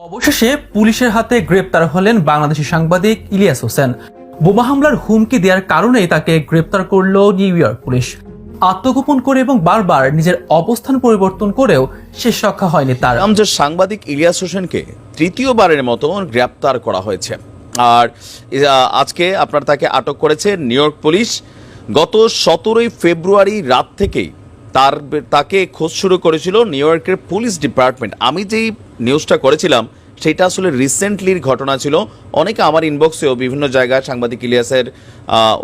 অবশেষে পুলিশের হাতে গ্রেপ্তার হলেন বাংলাদেশি সাংবাদিক ইলিয়াস হোসেন। বোমা হামলার হুমকি দেওয়ার কারণেই তাকে গ্রেপ্তার করল নিউ ইয়র্ক পুলিশ। আত্মগোপন করে এবং বারবার নিজের অবস্থান পরিবর্তন করেও শেষ রক্ষা হয়নি তার। যে সাংবাদিক ইলিয়াস হোসেনকে তৃতীয়বারের মতো গ্রেপ্তার করা হয়েছে, আর আজকে আপনার তাকে আটক করেছে নিউ ইয়র্ক পুলিশ। গত 17 ফেব্রুয়ারি রাত থেকেই তাকে খোঁজ শুরু করেছিল নিউ ইয়র্কের পুলিশ ডিপার্টমেন্ট। আমি যেই নিউজটা করেছিলাম সেটা আসলে রিসেন্টলির ঘটনা ছিল। অনেকে আমার ইনবক্সেও বিভিন্ন জায়গায় সাংবাদিক ইলিয়াসের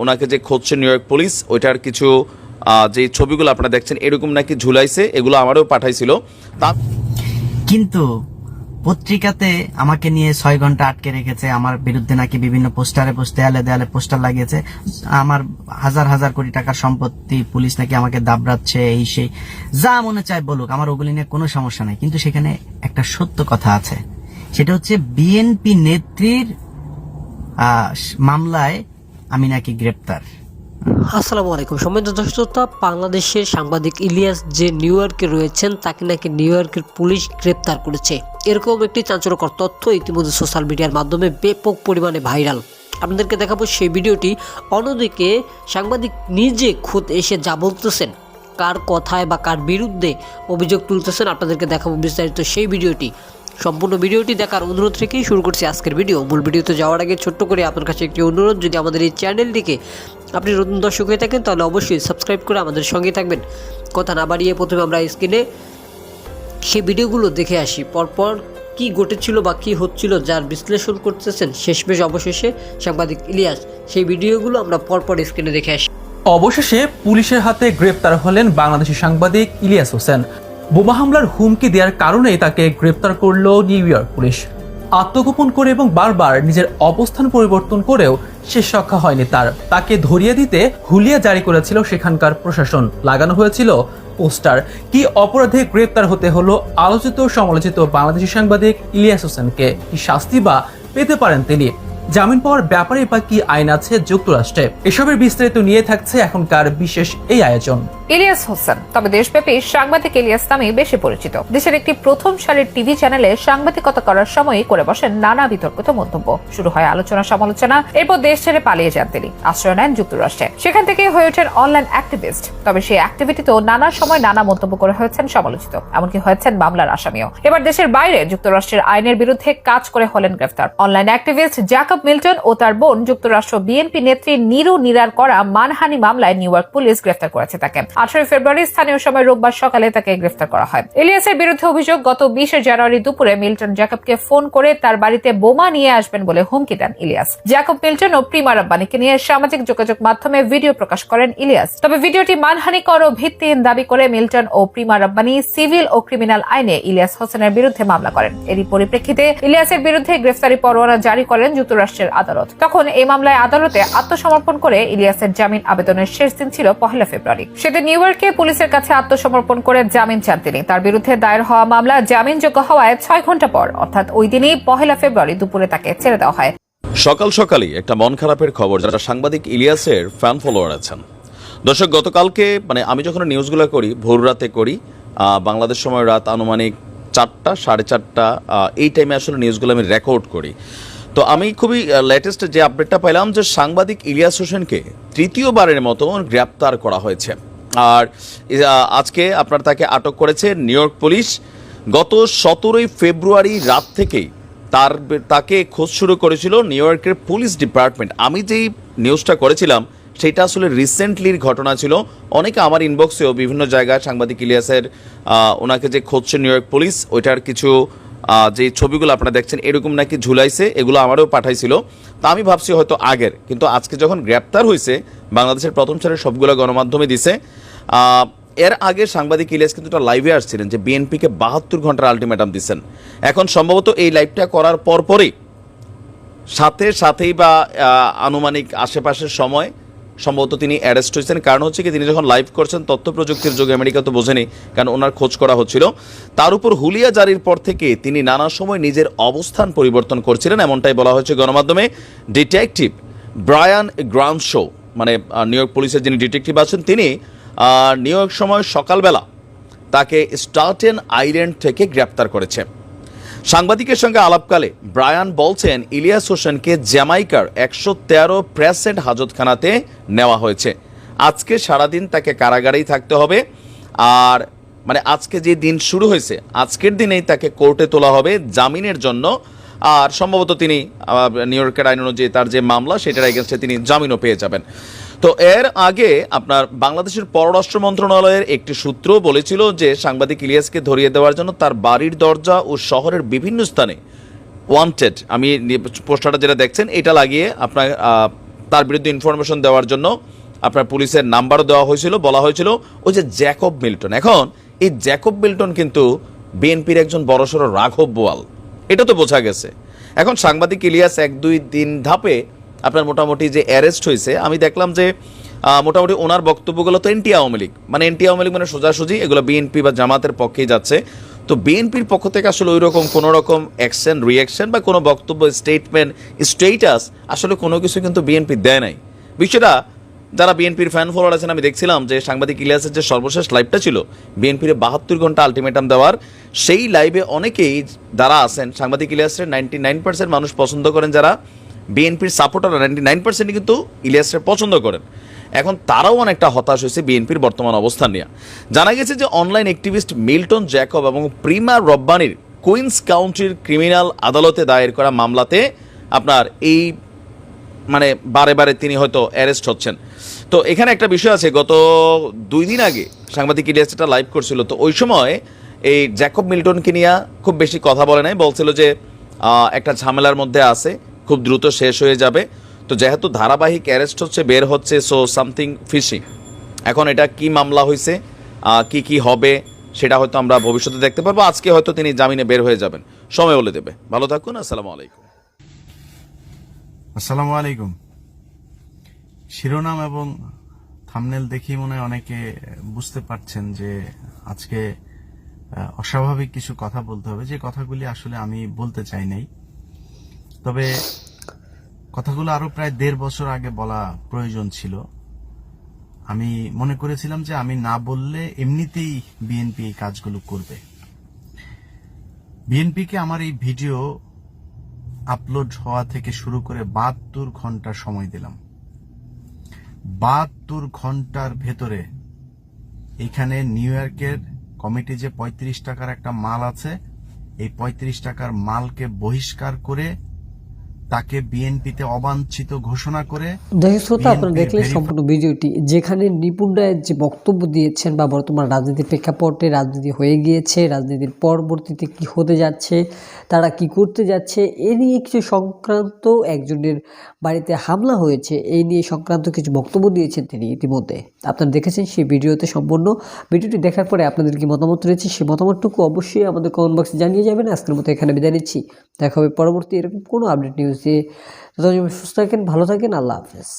ওনাকে যে খুঁজছে নিউ ইয়র্ক পুলিশ, ওইটার কিছু যে ছবিগুলো আপনারা দেখছেন এরকম নাকি ঝুলাইছে, এগুলো আমারও পাঠাইছিল। কিন্তু পত্রিকাতে আমাকে নিয়ে 6 ঘন্টা আটকে রেখেছে, আমার বিরুদ্ধে নাকি বিভিন্ন পোস্টারে দেয়ালে পোস্টার লাগিয়েছে, আমার হাজার হাজার কোটি টাকার সম্পত্তি পুলিশ নাকি আমাকে দাবড়াচ্ছে, এই সেই যা মনে চায় বলুক, আমার ওগুলি নিয়ে কোনো সমস্যা নাই। কিন্তু সেখানে একটা সত্য কথা আছে, সেটা হচ্ছে বিএনপি নেত্রীর মামলায় আমি নাকি গ্রেপ্তার। আসসালামু আলাইকুম সম্মানিত দর্শক শ্রোতা, বাংলাদেশের সাংবাদিক ইলিয়াস যে নিউ ইয়র্কে রয়েছেন তাকে নাকি নিউ ইয়র্কের পুলিশ গ্রেপ্তার করেছে, এরকম একটি চাঞ্চল্যকর তথ্য ইতিমধ্যে সোশ্যাল মিডিয়ার মাধ্যমে ব্যাপক পরিমাণে ভাইরাল। আপনাদেরকে দেখাবো সেই ভিডিওটি। অন্যদিকে সাংবাদিক নিজে খুদ এসে যা বলতেছেন, কার কথায় বা কার বিরুদ্ধে অভিযোগ তুলতেছেন, আপনাদেরকে দেখাবো বিস্তারিত সেই ভিডিওটি। সম্পূর্ণ ভিডিওটি দেখার অনুরোধ রেখেই শুরু করছি আজকের ভিডিও। মূল ভিডিওতে যাওয়ার আগে ছোট্ট করে আপনার কাছে একটি অনুরোধ, যদি আমাদের এই চ্যানেলটিকে আপনি নতুন দর্শক হয়ে থাকেন তাহলে অবশ্যই সাবস্ক্রাইব করে আমাদের সঙ্গে থাকবেন। কথা না বাড়িয়ে প্রথমে আমরা স্ক্রিনে সেই ভিডিওগুলো দেখে আসি, পরপর কি ঘটেছিল বা কি হচ্ছিল যার বিশ্লেষণ করতেছেন শেষমেশ অবশেষে সাংবাদিক ইলিয়াস, সেই ভিডিওগুলো আমরা পরপর স্ক্রিনে দেখে আসি। অবশেষে পুলিশের হাতে গ্রেপ্তার হলেন বাংলাদেশি সাংবাদিক ইলিয়াস হোসেন। বোমা হামলার হুমকি দেওয়ার কারণেই তাকে গ্রেপ্তার করল নিউ ইয়র্ক পুলিশ। আত্মগোপন করে এবং বারবার নিজের অবস্থান পরিবর্তন করেও শেষ রক্ষা হয়নি তাকে ধরিয়ে দিতে হুলিয়া জারি করেছিল সেখানকার প্রশাসন, লাগানো হয়েছিল পোস্টার। কি অপরাধে গ্রেপ্তার হতে হলো আলোচিত সমালোচিত বাংলাদেশি সাংবাদিক ইলিয়াস হোসেনকে? কি শাস্তি বা পেতে পারেন তিনি? জামিন পাওয়ার ব্যাপারে বা কি আইন আছে যুক্তরাষ্ট্রে? এসবের বিস্তারিত নিয়ে থাকছে এখনকার বিশেষ এই আয়োজন। ইলিয়াস হোসেন তবে দেশব্যাপী সাংবাদিক ইলিয়াস নামে বেশি পরিচিত। দেশের একটি প্রথম সারির টিভি চ্যানেলে সাংবাদিকতা করার সময় করে বসেন নানা বিতর্কিত মন্তব্য। শুরু হয় আলোচনা সমালোচনা, এরপর দেশ ছেড়ে পালিয়ে যান তিনি, আশ্রয় নেন যুক্তরাষ্ট্রে। সেখান থেকে হয়ে ওঠেন অনলাইন অ্যাক্টিভিস্ট। তবে সেই অ্যাক্টিভিটিতেও নানা সময় নানা মন্তব্য করে হয়েছেন সমালোচিত, এমনকি হয়েছেন মামলার আসামিও। এবার দেশের বাইরে যুক্তরাষ্ট্রের আইনের বিরুদ্ধে কাজ করে হলেন গ্রেফতার। অনলাইন অ্যাক্টিভিস্ট জ্যাকব মিল্টন ও তার বোন যুক্তরাষ্ট্র বিএনপি নেত্রী নিরু নিরার করা মানহানি মামলায় নিউ ইয়র্ক পুলিশ গ্রেফতার করেছে তাকে। 18 ফেব্রুয়ারি স্থানীয় সময় রোববার সকালে তাকে গ্রেফতার করা হয়। ইলিয়াসের বিরুদ্ধে অভিযোগ, গত 20 জানুয়ারি দুপুরে মিল্টন জ্যাকবকে ফোন করে তার বাড়িতে বোমা নিয়ে আসবেন বলে হুমকি দেন ইলিয়াস। জ্যাকব মিল্টন ও প্রিমা রাব্বানিকে নিয়ে সামাজিক যোগাযোগ মাধ্যমে ভিডিও প্রকাশ করেন ইলিয়াস। তবে ভিডিওটি মানহানিকর ও ভিত্তিহীন দাবি করে মিল্টন ও প্রিমা রাব্বানি সিভিল ও ক্রিমিনাল আইনে ইলিয়াস হোসেনের বিরুদ্ধে মামলা করেন। এরই পরিপ্রেক্ষিতে ইলিয়াসের বিরুদ্ধে গ্রেফতারি পরোয়ানা জারি করেন যুক্তরাষ্ট্রের আদালত। তখন এই মামলায় আদালতে আত্মসমর্পণ করে ইলিয়াসের জামিন আবেদনের শেষ দিন ছিল 1 ফেব্রুয়ারি। সেদিন নিউ ইয়র্কে পুলিশের কাছে আত্মসমর্পণ করে জামিন চান তিনি। তার বিরুদ্ধে দায়ের হওয়া মামলা জামিনযোগ্য হওয়ায় 6 ঘন্টা পর অর্থাৎ ওই দিনই 1 ফেব্রুয়ারি দুপুরে তাকে ছেড়ে দেওয়া হয়। সকালই একটা মন খারাপের খবর যারা সাংবাদিক ইলিয়াসের ফ্যান ফলোয়ার আছেন। দর্শক, গতকালকে আমি যখন নিউজগুলো করি ভোর রাতে করি, বাংলাদেশ সময় রাত আনুমানিক 4টা 4:30 এই টাইমে আসলে নিউজগুলো আমি রেকর্ড করি। তো আমি খুবই লেটেস্ট যে আপডেটটা পাইলাম যে সাংবাদিক ইলিয়াস হোসেনকে তৃতীয়বারের মতো গ্রেপ্তার করা হয়েছে, আর আজকে আপনার তাকে আটক করেছে নিউ ইয়র্ক পুলিশ। গত 17 ফেব্রুয়ারি রাত থেকেই তাকে খোঁজ শুরু করেছিল নিউ ইয়র্কের পুলিশ ডিপার্টমেন্ট। আমি যেই নিউজটা করেছিলাম সেটা আসলে রিসেন্টলির ঘটনা ছিল। অনেকে আমার ইনবক্সেও বিভিন্ন জায়গায় সাংবাদিক ইলিয়াসের ওনাকে যে খুঁজছে নিউ ইয়র্ক পুলিশ, ওইটার কিছু যে ছবিগুলো আপনারা দেখছেন এরকম নাকি ঝুলাইছে, এগুলো আমারও পাঠাইছিল। তা আমি ভাবছি হয়তো আগের, কিন্তু আজকে যখন গ্রেপ্তার হয়েছে বাংলাদেশের প্রথম সারির সবগুলো গণমাধ্যমে দিছে। এর আগে সাংবাদিক ইলিয়াস কিন্তু একটা লাইভে আসছিলেন যে বিএনপিকে 72 ঘন্টার আলটিমেটাম দিচ্ছেন। এখন সম্ভবত এই লাইভটা করার পরপরই সাথেই বা আনুমানিক আশেপাশের সময় সম্ভবত তিনি অ্যারেস্ট হয়েছেন। কারণ হচ্ছে কি, তিনি যখন লাইভ করছেন তথ্য প্রযুক্তির যুগে, আমেরিকা তো বোঝেনি, কারণ ওনার খোঁজ করা হচ্ছিল। তার উপর হুলিয়া জারির পর থেকে তিনি নানা সময় নিজের অবস্থান পরিবর্তন করছিলেন, এমনটাই বলা হয়েছে গণমাধ্যমে। ডিটেকটিভ ব্রায়ান গ্রাউন্ডশো, মানে নিউ ইয়র্ক পুলিশের যিনি ডিটেকটিভ আছেন, তিনি নিউ ইয়র্ক সময় সকালবেলা তাকে স্ট্যাটেন আইল্যান্ড থেকে গ্রেপ্তার করেছে। সাংবাদিকের সঙ্গে আলাপকালে ব্রায়ান বলছেন ইলিয়াস হোসেনকে জ্যামাইকার 113 হাজতখানাতে নেওয়া হয়েছে। আজকে সারাদিন তাকে কারাগারেই থাকতে হবে, আর মানে আজকে যে দিন শুরু হয়েছে আজকের দিনেই তাকে কোর্টে তোলা হবে জামিনের জন্য, আর সম্ভবত তিনি নিউ ইয়র্কের আইন অনুযায়ী তার যে মামলা সেটার এগেনস্টে তিনি জামিনও পেয়ে যাবেন। তো এর আগে আপনার বাংলাদেশের পররাষ্ট্র মন্ত্রণালয়ের একটি সূত্র বলেছিল যে সাংবাদিক ইলিয়াসকে ধরিয়ে দেওয়ার জন্য তার বাড়ির দরজা ও শহরের বিভিন্ন স্থানে ওয়ান্টেড, আমি পোস্টারটা যেটা দেখছেন এটা লাগিয়ে আপনার তার বিরুদ্ধে ইনফরমেশন দেওয়ার জন্য আপনার পুলিশের নাম্বারও দেওয়া হয়েছিল। বলা হয়েছিল ওই যে জ্যাকব মিল্টন, এখন এই জ্যাকব মিল্টন কিন্তু বিএনপির একজন বড়সড় রাঘব বোয়াল, এটা তো বোঝা গেছে। এখন সাংবাদিক ইলিয়াস 1-2-3 ধাপে আপনার মোটামুটি যে অ্যারেস্ট হয়েছে, আমি দেখলাম যে মোটামুটি ওনার বক্তব্যগুলো তো এনটি আওয়ামী লীগ মানে সোজাসুজি এগুলো বিএনপি বা জামাতের পক্ষেই যাচ্ছে। তো বিএনপির পক্ষ থেকে আসলে ওই রকম কোনো রকম অ্যাকশন রিয়াকশন বা কোনো বক্তব্য স্টেটমেন্ট স্টেটাস আসলে কোনো কিছু কিন্তু বিএনপি দেয় নাই। বিষয়টা যারা বিএনপির ফ্যান ফলোয়ার আছেন, আমি দেখছিলাম যে সাংবাদিক ইলিয়াসের যে সর্বশেষ লাইভটা ছিল বিএনপির 72 ঘন্টা আলটিমেটাম দেওয়ার, সেই লাইভে অনেকেই যারা আছেন সাংবাদিক ইলিয়াসের 99% মানুষ পছন্দ করেন, যারা বিএনপির সাপোর্টার 99% কিন্তু ইলিয়াসের পছন্দ করেন। এখন তারাও অনেকটা হতাশ হয়েছে বিএনপির বর্তমান অবস্থান নিয়ে। জানা গেছে যে অনলাইন অ্যাক্টিভিস্ট মিল্টন জ্যাকব এবং প্রিমা রব্বানির কুইন্স কাউন্টির ক্রিমিনাল আদালতে দায়ের করা মামলাতে আপনার এই মানে বারে বারে তিনি হয়তো অ্যারেস্ট হচ্ছেন। তো এখানে একটা বিষয় আছে, গত 2 দিন আগে সাংবাদিক ইলিয়াস একটা লাইভ করছিল, তো ওই সময় এই জ্যাকব মিল্টনকে নিয়ে খুব বেশি কথা বলে নাই, বলছিল যে একটা ঝামেলার মধ্যে আছে, খুব দ্রুত শেষ হয়ে যাবে। তো যেহেতু ধারাবাহিক অ্যারেস্ট হচ্ছে, বের হচ্ছে, সো সামথিং ফিশিং। এখন এটা কি মামলা হয়েছে, কি হবে সেটা হয়তো আমরা ভবিষ্যতে দেখতে পারবো। আজকে হয়তো তিনি জামিনে বের হয়ে যাবেন, সময় বলে দেবে। ভালো থাকুন, আসসালামু আলাইকুম। আসসালামু আলাইকুম। শিরোনাম এবং থাম্বনেল দেখি মনে হয় অনেকে বুঝতে পারছেন যে আজকে অস্বাভাবিক কিছু কথা বলতে হবে, যে কথাগুলি আসলে আমি বলতে চাই নাই। তবে কথাগুলো আরো প্রায় 1.5 বছর আগে বলা প্রয়োজন ছিল। আমি মনে করেছিলাম যে আমি না বললে এমনিতেই বিএনপি এই কাজগুলো করবে। বিএনপিকে আমার এই ভিডিও আপলোড হওয়া থেকে শুরু করে 72 ঘন্টা সময় দিলাম। 72 ঘন্টার ভেতরে এখানে নিউ ইয়র্কের কমিটি যে 35 টাকার একটা মাল আছে, এই 35 টাকার মালকে বহিষ্কার করে তাকে বিএনপিতে অবাঞ্ছিত ঘোষণা করে। দর্শক শ্রোতা, আপনারা দেখলেন সম্পূর্ণ ভিডিওটি, যেখানে নিপুণ রায়ের যে বক্তব্য দিয়েছেন বা বর্তমান রাজনীতির প্রেক্ষাপটে রাজনীতি হয়ে গিয়েছে, রাজনীতির পরবর্তীতে কি হতে যাচ্ছে, তারা কি করতে যাচ্ছে, এ নিয়ে কিছু সংক্রান্ত একজনের বাড়িতে হামলা হয়েছে, এই নিয়ে সংক্রান্ত কিছু বক্তব্য দিয়েছেন তিনি ইতিমধ্যে। আপনারা দেখেছেন সেই ভিডিওতে। সম্পূর্ণ ভিডিওটি দেখার পরে আপনাদের কি মতামত রয়েছে, সেই মতামতটুকু অবশ্যই আমাদের কমেন্ট বক্সে জানিয়ে যাবেন। আজকের মতো এখানে বিদায় নিচ্ছি, দেখা হবে পরবর্তী এরকম কোনো আপডেট নিউজে। ততদিন সুস্থ থাকেন, ভালো থাকেন, আল্লাহ হাফেজ।